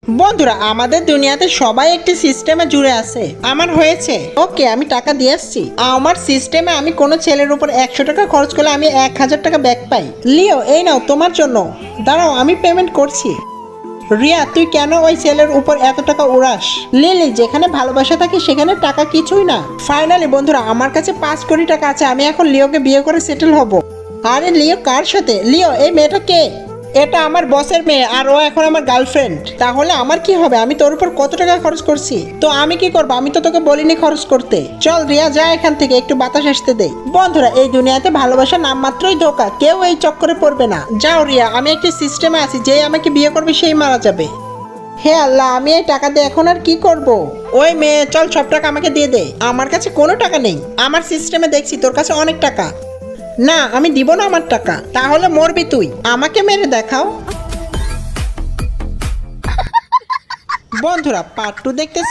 বন্ধুরা আমাদের দুনিয়াতে সবাই একটি সিস্টেমে জুড়ে আছে। আমার হয়েছে ওকে, আমি টাকা দিয়ে আসছি। আমার সিস্টেমে আমি কোনো ছেলের উপর 100 টাকা খরচ করলে আমি 1000 টাকা ব্যাক পাই। লিও এই নাও তোমার জন্য। দাঁড়াও আমি পেমেন্ট করছি। রিয়া তুই কেন ওই ছেলের উপর এত টাকা উড়াস? লিলি যেখানে ভালোবাসা থাকে সেখানে টাকা কিছুই না। ফাইনালি বন্ধুরা আমার কাছে 5 কোটি টাকা আছে। আমি এখন লিওকে বিয়ে করে সেটেল হব। আরে লিও কার সাথে? লিও এই মেয়েটা কে? এটা আমার বসের মেয়ে আর ও এখন আমার গার্লফ্রেন্ড। তাহলে আমার কি হবে? আমি তোর উপর কত টাকা খরচ করছি, তো আমি কি করবো? আমি তো তোকে বলিনি খরচ করতে। চল রিয়া যা এখান থেকে, একটু বাতাস আসতে দে। বন্ধুরা এই দুনিয়াতে ভালোবাসা নামমাত্রই ধোঁকা, কেউ এই চক্করে পড়বে না। যাও রিয়া, আমি একটি সিস্টেমে আছি, যেই আমাকে বিয়ে করবে সেই মারা যাবে। হে আল্লাহ, আমি এই টাকা দিয়ে এখন আর কি করব? ওই মেয়ে চল, সব টাকা আমাকে দিয়ে দে। আমার কাছে কোনো টাকা নেই। আমার সিস্টেমে দেখছি তোর কাছে অনেক টাকা। না আমি দিব না আমার টাকা। তাহলে মরবি তুই, আমাকে মেরে দেখাও। বন্ধুরা পার্ট 2 দেখতে